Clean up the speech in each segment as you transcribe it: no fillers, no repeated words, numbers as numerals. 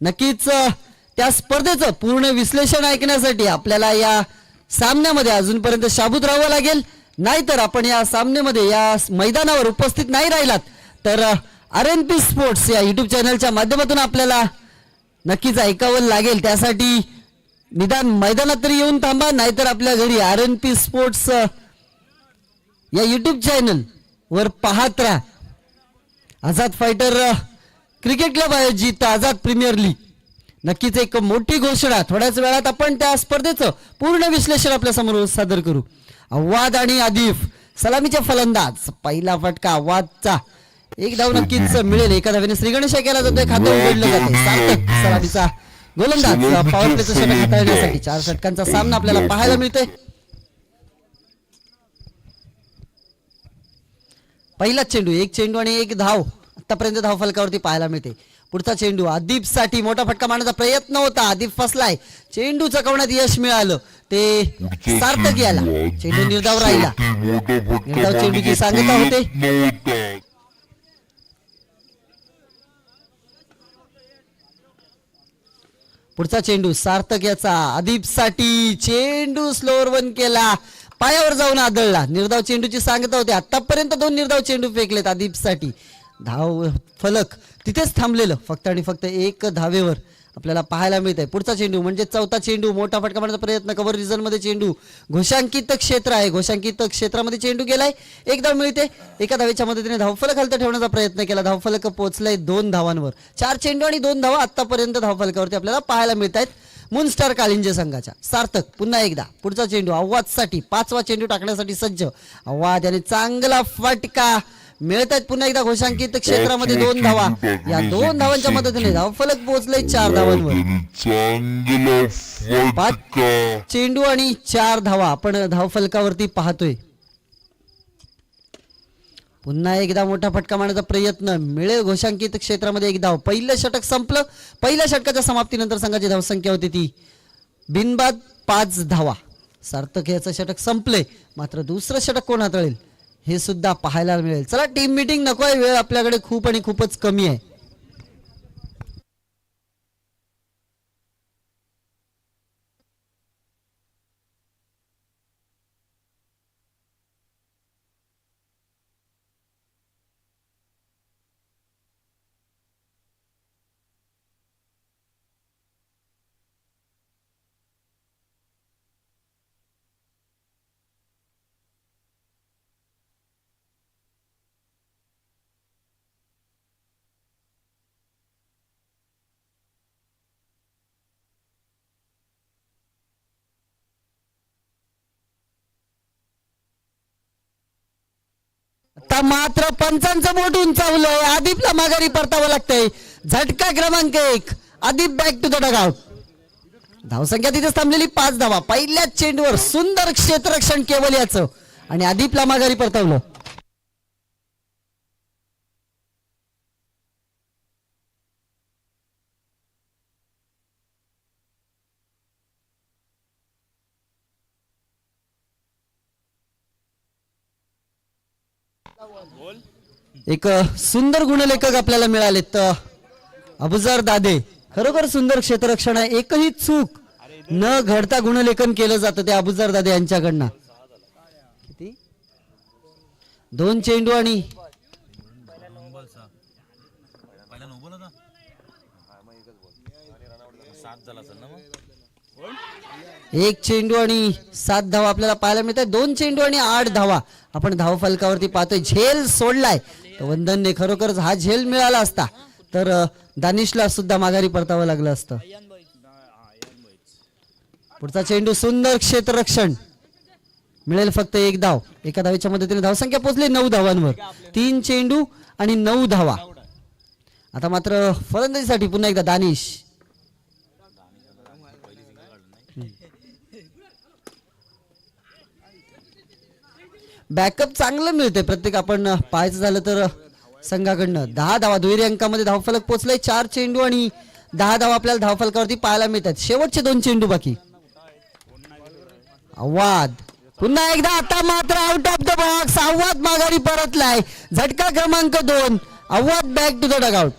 नक्कीच त्या स्पर्धेचं पूर्ण विश्लेषण ऐकण्यासाठी आपल्याला या सामन्यामध्ये अजूनपर्यंत शाबूत राहावं लागेल, नाहीतर आपण या सामन्यामध्ये या मैदानावर उपस्थित नाही राहिलात तर RNP स्पोर्ट्स या YouTube चॅनलच्या माध्यमातून आपल्याला नक्कीच ऐकावं लागेल. त्यासाठी निदान मैदानात तरी येऊन थांबा, नाहीतर आपल्या घरी RNP स्पोर्ट्स या YouTube चॅनल वर पाहत राहा. आझाद फायटर क्रिकेट क्लब आयोजित आझाद प्रीमियर लीग, नक्कीच एक मोठी घोषणा. थोड्याच वेळात आपण त्या स्पर्धेचं पूर्ण विश्लेषण आपल्या समोर सादर करू. अव्वाद आणि आदिफ सलामीचे फलंदाज, पहिला फटका अव्वादचा, एक धाव नक्कीच मिळेल. एका धावेने श्रीगणेश केला जातोय, खातं उघडलं जाते. सार्थक सलामीचा गोलंदाज पॉवर प्लेचं षटक हाताळण्यासाठी 4 षटकांचा सामना आपल्याला पाहायला मिळतोय. पहिला चेंडू, एक चेंडू आणि एक धाव आतापर्यंत धाव फलकावरती पाहायला मिळते. पुढचा चेंडू आदिप साठी मोठा फटका मारण्याचा प्रयत्न होता, आदिप फसलाय. चेंडू चकवण्यात यश मिळालं, ते सार्थक याला. चेंडू निर्धाव राहिला, निर्धाव चेंडूची सांगता होते. पुढचा चेंडू सार्थक याचा, आदिप साठी चेंडू स्लोअर वन केला, पायावर जाऊन आदळला. निर्धाव चेंडूची सांगता होते. आतापर्यंत 2 निर्धाव चेंडू फेकलेत आदिप साठी. धाव फलक तिथेच थांबलेलं, फक्त आणि फक्त 1 धावेवर आपल्याला पाहायला मिळत आहे. पुढचा चेंडू म्हणजे चौथा चेंडू, मोठा फटका मारण्याचा प्रयत्न, कव्हर रिझन मध्ये चेंडू, घोषांकित क्षेत्र आहे, घोषांकित क्षेत्रामध्ये चेंडू गेलाय. 1 धाव मिळते. एका धावेच्या मदतीने धावफलक हलत ठेवण्याचा प्रयत्न केला, धावफलक पोहोचलाय 2 धावांवर. 4 चेंडू आणि 2 धावा आतापर्यंत धावफलकावरती आपल्याला पाहायला मिळत आहेत मूनस्टार कालिंजे संघाच्या. सार्थक पुन्हा एकदा, पुढचा चेंडू अव्वादसाठी, 5वा चेंडू टाकण्यासाठी सज्ज. अव्वाद याने चांगला फटका मिळत आहेत. पुन्हा एकदा घोषांकित क्षेत्रामध्ये 2 धावा, या 2 धावांच्या मदतीने धावफलक पोहोचले 4 धावांवर. 5 चेंडू आणि 4 धावा आपण धावफलकावरती पाहतोय. पुन्हा एकदा मोठा फटका मारण्याचा प्रयत्न, मिळेल घोषांकित क्षेत्रामध्ये 1 धाव. पहिलं षटक संपलं. पहिल्या षटकाच्या समाप्तीनंतर संघाची धावसंख्या होती ती बिनबाद 5 धावा. सार्थक याचं षटक संपले, मात्र दुसरं षटक कोण हाताळेल हे सुद्धा पाहायला मिळेल. चला टीम मीटिंग नको आहे, वेळ आपल्याकडे खूप आणि खूपच कमी आहे. आता मात्र पंचांचं बोट उंचावलंय, आदिपला माघारी परतावं लागतंय. झटका क्रमांक 1, Adip back to the dugout. धावसंख्या तिथेच थांबलेली 5 धावा. पहिल्याच चेंडूवर सुंदर क्षेत्ररक्षण केवल याचं आणि आदिपला माघारी परतावलं. एक सुंदर गुणलेखक आपल्याला मिळालेत, अबुजर दादे. खरोखर सुंदर क्षेत्ररक्षण आहे, एकही चूक न घडता गुणलेखन केलं जातं ते अबुजर दादे यांच्याकडनं. 2 चेंडू आणि 1 चेंडू आणि 7 धावा आपल्याला पाहायला मिळतात. 2 चेंडू आणि 8 धावा आपण धाव फलकावरती पाहतोय. झेल सोडलाय वंदनने, खरोखर हा झेल मिळाला असता तर दानिशला सुद्धा माघारी परतावं लागलं असतं. पुढचा चेंडू सुंदर क्षेत्ररक्षण, मिळेल फक्त 1 धाव. एका धावेच्या मदतीने धावसंख्या पोहोचली 9 धावांवर. 3 चेंडू आणि 9 धावा. आता मात्र फलंदाजीसाठी पुन्हा एकदा दानिश. बॅकअप चांगलं मिळते प्रत्येक, आपण पाहायचं झालं तर संघाकडनं. 10 धावा दुहेरी अंकामध्ये धावफलक पोहोचलाय. 4 चेंडू आणि 10 धावा आपल्याला धावफलकावरती पाहायला मिळतात. शेवटचे 2 चेंडू बाकी. आव्हाद पुन्हा एकदा, आता मात्र आउट ऑफ द बॉक्स. आव्हाद माघारी परतलाय. झटका क्रमांक 2, आव्हाद बॅक टू द डगआउट.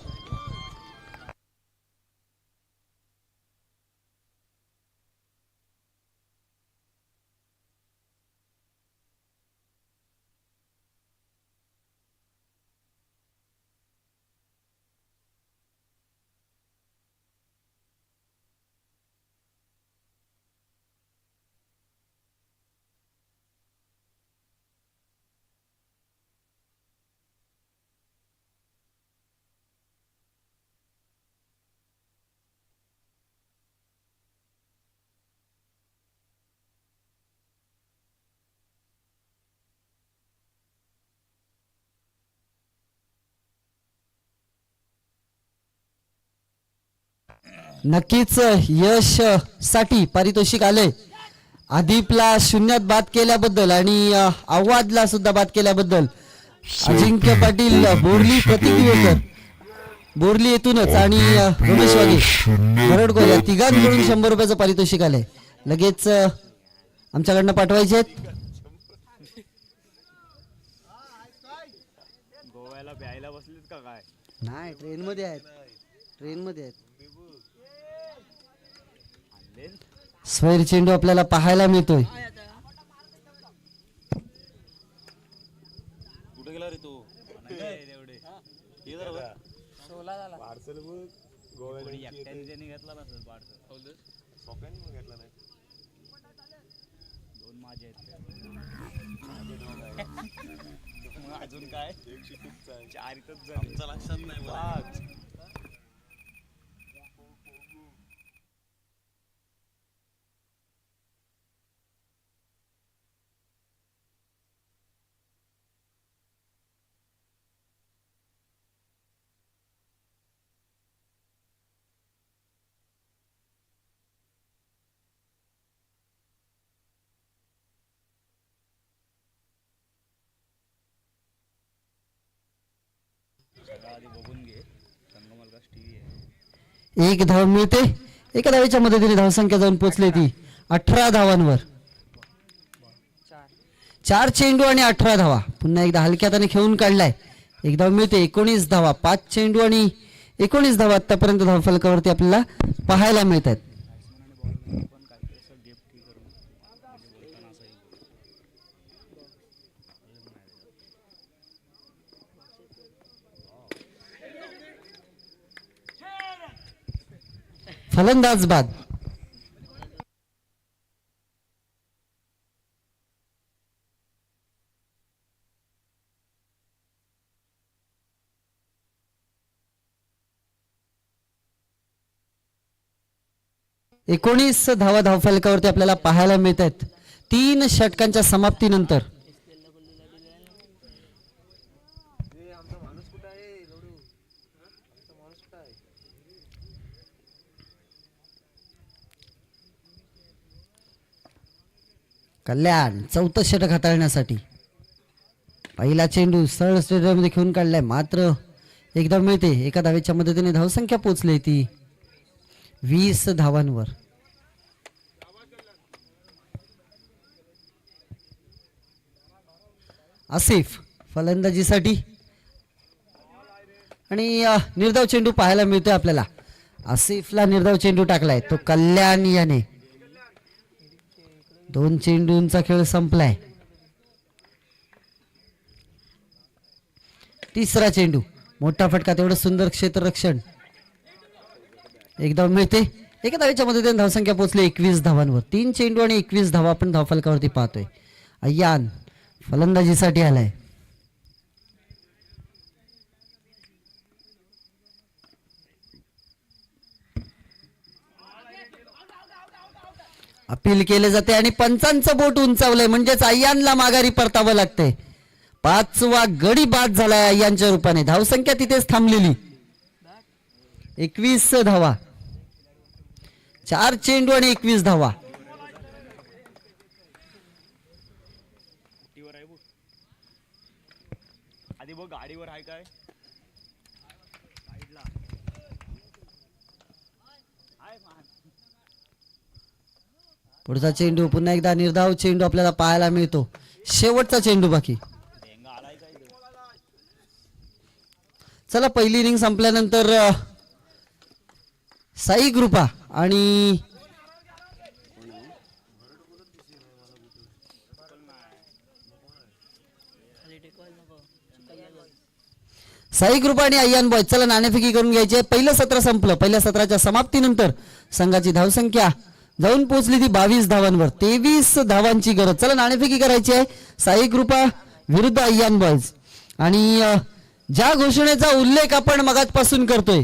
नक्कीच यश साठी पारितोषिक आले. आदिपला शून्यात बाद केल्याबद्दल आणि आव्हादला सुद्धा बाद केल्याबद्दल अजिंक्य पाटील बोरली प्रतिक्रियेकर बोरली येथूनच आणि रमेश वागे बरडकोल या तिघांकडून 100 रुपयाचं पारितोषिक आलंय. लगेच आमच्याकडनं पाठवायचे आहेत. गोव्याला प्यायला बसलीत का काय? नाही, ट्रेन मध्ये आहेत. स्वैर चेंडू आपल्याला पाहायला मिळतोय. कुठे गेला रे तू? एवढे पार्सल गोव्याला एकट्याने घेतला नसेल पार्सल. सोप्याने मग घेतला नाही. 2 माझे आहेत. अजून काय 4 इथंच आमच्या लक्षात नाही. 5 बघून घे. संगमलगा टीव्ही आहे. 1 धाव मिळते. एका धावेच्या मदतीने धावसंख्या जाऊन पोहोचली ती 18 धावांवर. 4 चेंडू आणि 18 धावा. पुन्हा एकदा हलक्या हाताने खेळून काढलाय. 1 धाव मिळते. 19 धावा. 5 चेंडू आणि 19 धावा आतापर्यंत धावफलकावरती आपल्याला पाहायला मिळत आहेत. फलंदाज बाद. एकोणीस धावा धावफलकावरती आपल्याला पाहायला मिळत आहेत 3 षटकांच्या समाप्तीनंतर. कल्याण 4थं षटक हाताळण्यासाठी पहिला चेंडू सरळ स्टेडियममध्ये खेळून काढलाय. मात्र एकदा मिळते. एका धावेच्या मदतीने धावसंख्या पोहोचली ती 20 धावांवर. आसिफ फलंदाजीसाठी आणि निर्धाव चेंडू पाहायला मिळतोय आपल्याला. आसिफला निर्धाव चेंडू टाकलाय तो कल्याण याने. 2 चेंडूंचा खेळ संपलाय. तिसरा चेंडू मोठा फटका. तेवढं सुंदर क्षेत्ररक्षण. एकदा मिळते. एका धावेच्या मदतीने धावसंख्या पोहोचली 21 धावांवर. 3 चेंडू आणि 21 धावा आपण धावफलकावरती पाहतोय. अय्यान फलंदाजीसाठी आलाय. अपील केले जाते आणि पंचांचं बोट उंचावलंय म्हणजेच अय्यानला माघारी परतावं लागतंय. 5वा गडी बाद झालाय अय्यानच्या रूपाने. धावसंख्या तिथेच थांबलेली 21 धावा. 4 चेंडू आणि 21 धावा. आधी बघ गाडीवर आहे काय. पुढचा चेंडू पुन्हा एकदा निर्धाव चेंडू आपल्याला पाहायला मिळतो. शेवटचा चेंडू बाकी. चला पहिली इनिंग संपल्यानंतर साई कृपा आणि साई कृपा आणि अय्यान बॉय चला नाणेफेकी करून घ्यायचे. पहिलं सत्र संपलं. पहिल्या सत्राच्या समाप्तीनंतर संघाची धावसंख्या जाऊन पोहोचली ती 22 धावांवर. 23 धावांची गरज. चला नाणेफेकी करायची आहे. साई कृपा विरुद्ध अय्यान बॉयज. आणि ज्या घोषणेचा उल्लेख आपण मगाचपासून करतोय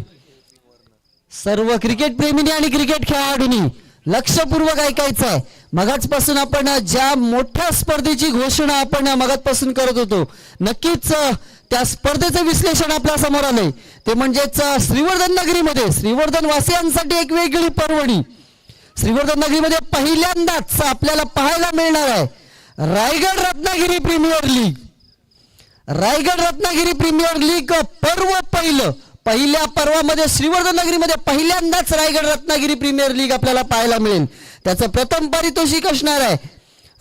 सर्व क्रिकेट प्रेमींनी आणि क्रिकेट खेळाडूंनी लक्षपूर्वक ऐकायचं आहे. मगाचपासून आपण ज्या मोठ्या स्पर्धेची घोषणा आपण मगाचपासून करत होतो नक्कीच त्या स्पर्धेचं विश्लेषण आपल्या समोर आलंय ते म्हणजेच श्रीवर्धन नगरीमध्ये श्रीवर्धन वासियांसाठी एक वेगळी पर्वणी. श्रीवर्धन नगरीमध्ये पहिल्यांदाच आपल्याला पाहायला मिळणार आहे Raigad Ratnagiri premier league. Raigad Ratnagiri premier league पर्व पहिल्या पर्वामध्ये श्रीवर्धन नगरीमध्ये पहिल्यांदाच रायगड रत्नागिरी प्रीमियर लीग आपल्याला पाहायला मिळेल. त्याचं प्रथम पारितोषिक असणार आहे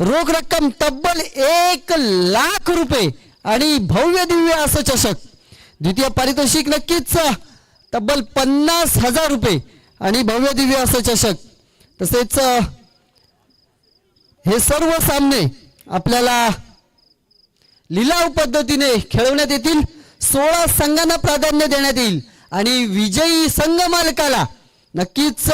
रोख रक्कम तब्बल 1,00,000 रुपये आणि भव्य दिव्य असं चषक. द्वितीय पारितोषिक नक्कीच तब्बल 50,000 रुपये आणि भव्य दिव्य असं चषक. तसेच हे सर्व सामने आपल्याला लिलाव पद्धतीने खेळवण्यात येतील. 16 संघांना प्राधान्य देण्यात येईल आणि विजयी संघ मालकाला नक्कीच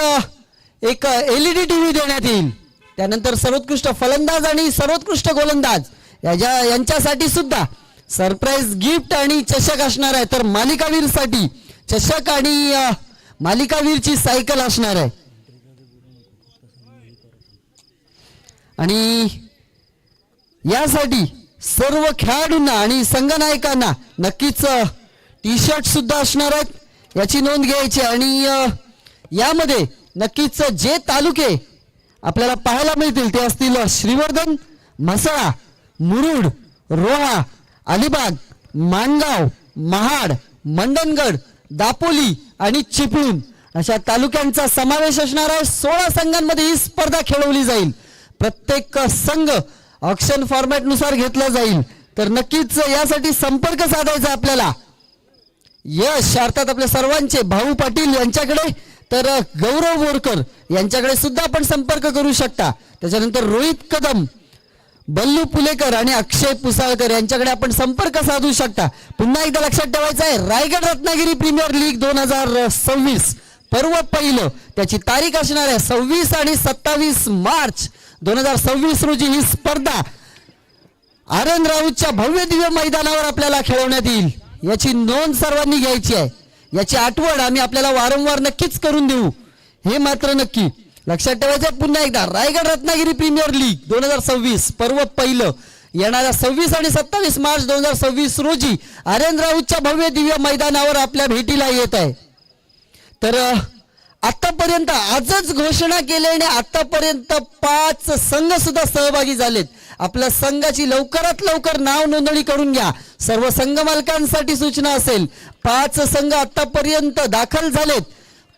एक LED टीव्ही देण्यात येईल. त्यानंतर सर्वोत्कृष्ट फलंदाज आणि सर्वोत्कृष्ट गोलंदाज यांच्यासाठी सुद्धा सरप्राईज गिफ्ट आणि चषक असणार आहे. तर मालिकावीरसाठी चषक आणि मालिकावीरची सायकल असणार आहे. आणि यासाठी सर्व खेळाडूंना आणि संघनायकांना नक्कीच टी-शर्ट सुद्धा असणार आहेत याची नोंद घ्यायची. आणि यामध्ये नक्कीच जे तालुके आपल्याला पाहायला मिळतील ते असतील श्रीवर्धन, म्हसळा, मुरुड, रोहा, अलिबाग, माणगाव, महाड, मंडणगड, दापोली आणि चिपळूण अशा तालुक्यांचा समावेश असणार आहे. 16 संघांमध्ये ही स्पर्धा खेळवली जाईल. प्रत्येक संघ ऑक्शन फॉर्मॅट नुसार घेतला जाईल. तर नक्कीच यासाठी संपर्क साधायचा आपल्याला. यश अर्थात आपल्या सर्वांचे भाऊ पाटील यांच्याकडे, तर गौरव बोरकर यांच्याकडे सुद्धा आपण संपर्क करू शकता. त्याच्यानंतर रोहित कदम, बल्लू पुलेकर आणि अक्षय पुसाळकर यांच्याकडे आपण संपर्क साधू शकता. पुन्हा एकदा लक्षात ठेवायचं आहे रायगड रत्नागिरी प्रीमियर लीग 2026 पर्व पहिलं त्याची तारीख असणार आहे 26 आणि 27 मार्च 2026 रोजी. ही स्पर्धा आर.एन. राऊतच्या भव्य दिव्य मैदानावर आपल्याला खेळवण्यात येईल याची नोंद सर्वांनी घ्यायची आहे. याची आठवण आम्ही आपल्याला वारंवार नक्कीच करून देऊ हे मात्र नक्की लक्षात ठेवायचं. पुन्हा एकदा रायगड रत्नागिरी प्रीमियर लीग 2026 पर्व पहिलं येणाऱ्या 26 आणि 27 मार्च 2026 रोजी आर.एन. राऊतच्या भव्य दिव्य मैदानावर आपल्या भेटीला येत आहे. तर आतापर्यंत आजच घोषणा केल्याने आतापर्यंत 5 संघ सुद्धा सहभागी झालेत. आपल्या संघाची लवकरात लवकर नाव नोंदणी करून घ्या. सर्व संघ मालकांसाठी सूचना असेल 5 संघ आतापर्यंत दाखल झालेत.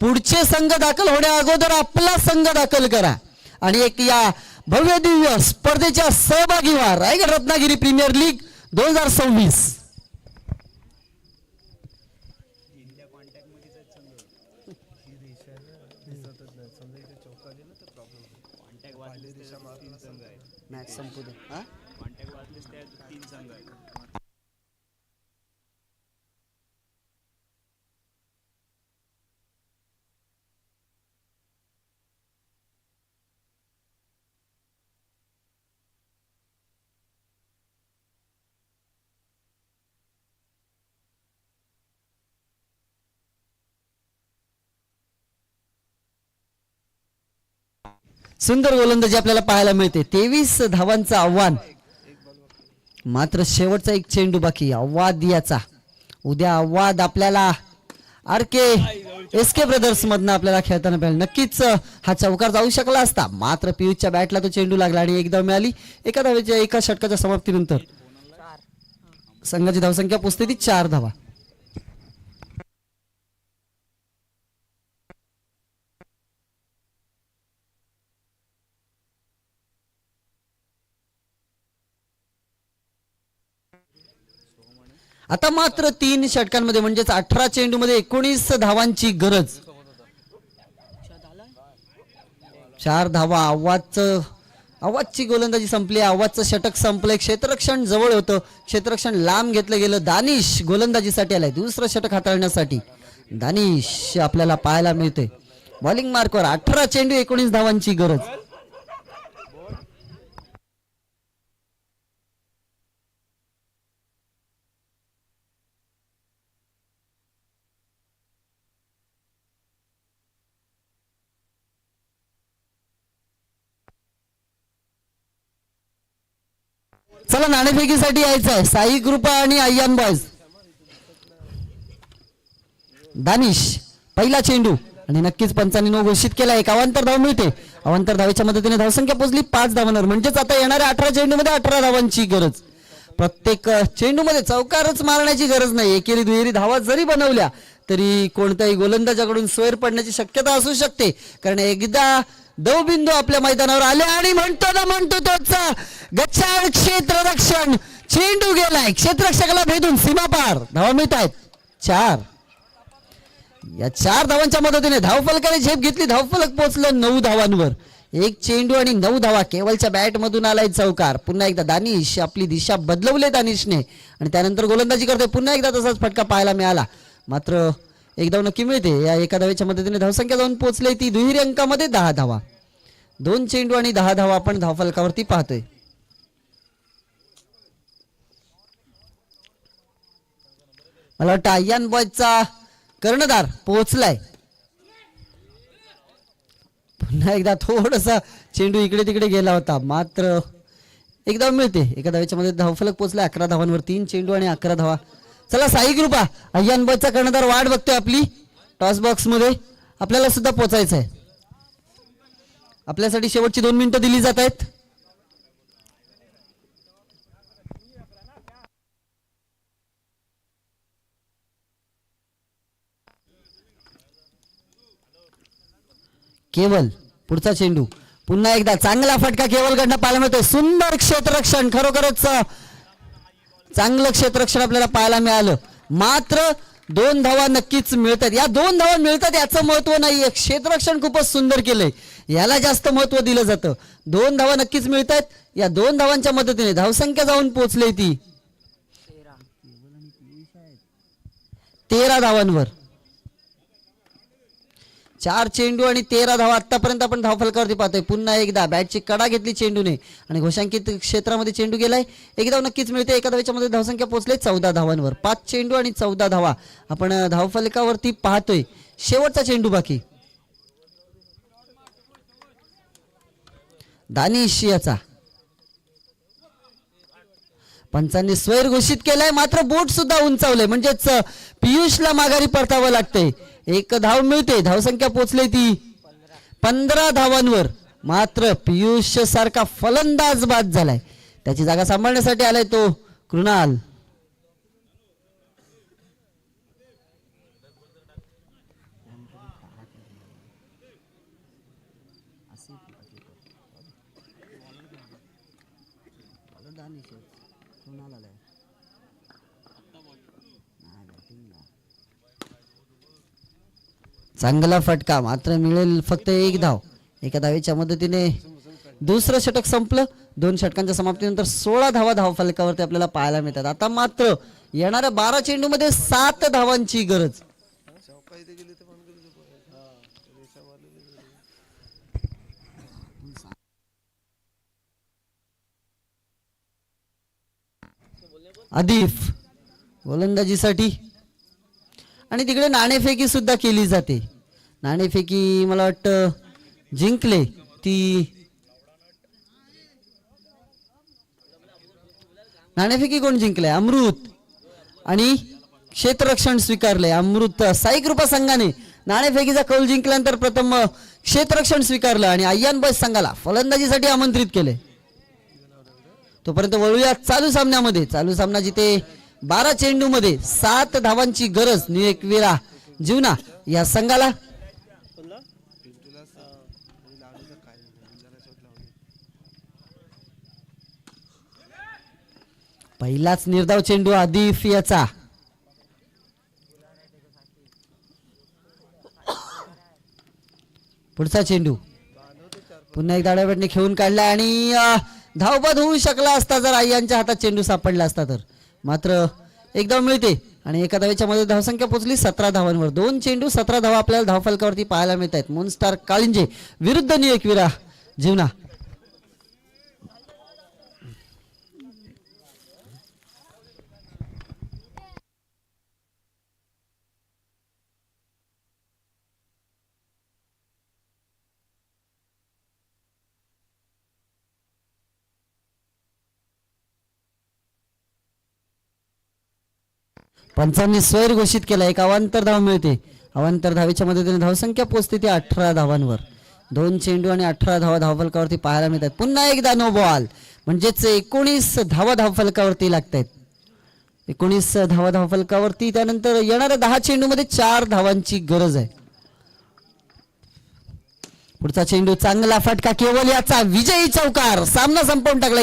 पुढचे संघ दाखल होण्या अगोदर आपला संघ दाखल करा आणि एक या भव्य दिव्य स्पर्धेच्या सहभागी व्हा. Raigad Ratnagiri premier league 2026. Match संपू दे. कॉन्टॅक्ट वाचलेस त्या 3 संघ आहेत. सुंदर गोलंदाजी आपल्याला पाहायला मिळते. 23 धावांचं आव्हान. मात्र शेवटचा एक चेंडू बाकी. आव्हाद याचा उद्या आव्हाद आपल्याला SK ब्रदर्स मधनं आपल्याला खेळताना पाहिजे. नक्कीच हा चौकार जाऊ शकला असता मात्र पियुषच्या बॅटला तो चेंडू लागला आणि एक धाव मिळाली. एका धावेच्या एका षटकाच्या समाप्तीनंतर संघाची धावसंख्या पोचते ती 4 धावा. आता मात्र 3 षटकांमध्ये म्हणजेच 18 चेंडूमध्ये 19 धावांची गरज. 4 धावा. आव्हादची गोलंदाजी संपली. आव्हादचं षटक संपलंय. क्षेत्ररक्षण जवळ होतं. क्षेत्ररक्षण लांब घेतलं गेलं. दानिश गोलंदाजीसाठी आलाय दुसरं षटक हाताळण्यासाठी. दानिश आपल्याला पाहायला मिळते बॉलिंग मार्कवर. 18 चेंडू 19 धावांची गरज. चला नाणेफेकीसाठी यायचं आहे. साई कृपा आणि अय्यान बॉयज. दानिश पहिला चेंडू आणि नक्कीच पंचांनी नो घोषित केला. एक अवांतर धाव मिळते. अवांतर धावेच्या मदतीने धावसंख्या पोहोचली 5 धावांवर. म्हणजेच आता येणाऱ्या 18 चेंडूमध्ये 18 धावांची गरज. प्रत्येक चेंडूमध्ये चौकारच मारण्याची गरज नाही. एकेरी दुहेरी धावा जरी बनवल्या तरी कोणत्याही गोलंदाजाकडून सोयर पडण्याची शक्यता असू शकते. कारण एकदा दवबिंदू आपल्या मैदानावर आले आणि म्हणतो त्याचा गच्चाळ क्षेत्ररक्षण. चेंडू गेलाय क्षेत्ररक्षकाला भेदून सीमापार. धावा मिळत आहेत 4. या 4 धावांच्या मदतीने धावफलकाने झेप घेतली. धावफलक पोहोचलं 9 धावांवर. एक चेंडू आणि 9 धावा. केवलच्या बॅट मधून आलाय चौकार. पुन्हा एकदा दानिश आपली दिशा बदलवली दानिशने आणि त्यानंतर गोलंदाजी करते. पुन्हा एकदा तसाच फटका पाहायला मिळाला. मात्र एक धाव नक्की मिळते. या एका धावेच्या मदतीने धावसंख्या जाऊन पोहोचली ती दुहेरी अंकामध्ये 10 धावा. 2 चेंडू आणि 10 धावा आपण धावफलकावरती पाहतोय. मला वाटतं अय्यान बॉयचा कर्णधार पोहोचलाय. पुन्हा एकदा थोडासा चेंडू इकडे तिकडे गेला होता. मात्र एक धाव मिळते. एका धावेच्या मध्ये धावफलक पोहोचला 11 धावांवर. 3 चेंडू आणि 11 धावा. चला साई कृपा अय्यान बॉयचा कर्णधार वाट बघतोय आपली टॉस बॉक्स मध्ये. आपल्याला सुद्धा पोहोचायचं आहे. आपल्यासाठी शेवटची 2 मिनिटं दिली जात आहेत. केवल पुढचा चेंडू. पुन्हा एकदा चांगला फटका केवलकडनं पाहायला मिळतोय. सुंदर क्षेत्ररक्षण. खरोखरच चांगलं क्षेत्ररक्षण आपल्याला पाहायला मिळालं. मात्र 2 धावा नक्कीच मिळतात. या 2 धावा मिळतात याचं महत्व नाहीये. क्षेत्ररक्षण खूपच सुंदर केलंय. याला जास्त महत्व दिलं जातं. 2 धावा नक्कीच मिळतात. या 2 धावांच्या मदतीने धावसंख्या जाऊन पोहोचली ती 13 धावांवर. 4 चेंडू आणि 13 धावा आतापर्यंत आपण धावफलकावरती पाहतोय. पुन्हा एकदा बॅटची कडा घेतली चेंडूने आणि घोषांकित क्षेत्रामध्ये चेंडू गेलाय. एक धाव नक्कीच मिळते. एका धावेच्या मध्ये धावसंख्या पोहोचली 14 धावांवर. 5 चेंडू आणि 14 धावा आपण धावफलकावरती पाहतोय. शेवटचा चेंडू बाकी. दानिश याचा पंचांनी स्वैर घोषित केलाय. मात्र बोट सुद्धा उंचावलंय. म्हणजेच पियुषला माघारी परतावं लागतंय. 1 धाव मिळते. धावसंख्या पोहोचली ती 15 धावांवर. मात्र पियुष सारखा फलंदाज बाद झालाय. त्याची जागा सांभाळण्यासाठी आलाय तो कृणाल. चांगला फटका. मात्र मिळेल फक्त 1 धाव. एका धावेच्या मदतीने दुसरं षटक संपलं. 2 षटकांच्या समाप्तीनंतर 16 धावा धावफलकावरती आपल्याला पाहायला मिळतात. आता मात्र येणाऱ्या 12 चेंडूमध्ये 7 धावांची गरज. आदिफ गोलंदाजीसाठी आणि तिकडे नाणेफेकी सुद्धा केली जाते. नाणेफेकी मला वाटतं जिंकले ती. नाणेफेकी कोण जिंकले? अमृत. आणि क्षेत्ररक्षण स्वीकारले अमृत. साई कृपा संघाने नाणेफेकीचा कौल जिंकल्यानंतर प्रथम क्षेत्ररक्षण स्वीकारलं आणि अय्यान बॉयज संघाला फलंदाजीसाठी आमंत्रित केले. तोपर्यंत वळूया चालू सामन्यामध्ये. चालू सामना जिथे 12 चेंडू मध्ये 7 धावांची गरज न्यू एकविरा जीवना या संघाला. पहिलाच निर्धाव चेंडू आदिफ याचा. पुढचा चेंडू पुन्हा एकदा डाव्या बॅटने खेळून काढला आणि धावबाद होऊ शकला असता जर अय्यांच्या हातात चेंडू सापडला असता तर. मात्र 1 धाव मिळते आणि एका धावेच्या मध्ये धावसंख्या पोहोचली 17 धावांवर. 2 चेंडू 17 धावा आपल्याला धावफलकावरती पाहायला मिळत आहेत. मूनस्टार काळिंजे विरुद्ध न्यू एकविरा जीवना. पंचांनी स्वैर घोषित केला. 1 अवांतर धाव मिळते. अवांतर धावेच्या मदतीने धावसंख्या पोहोचते ती 18 धावांवर. 2 चेंडू आणि 18 धावा धावफलकावरती पाहायला मिळतात. पुन्हा एकदा नो बॉल म्हणजेच 19 धावा धावफलकावरती लागतायत. 19 धावा धावफलकावरती. त्यानंतर येणाऱ्या 10 चेंडूमध्ये 4 धावांची गरज आहे. पुढचा चेंडू चांगला फटका केवल याचा विजयी चौकार. सामना संपवून टाकला.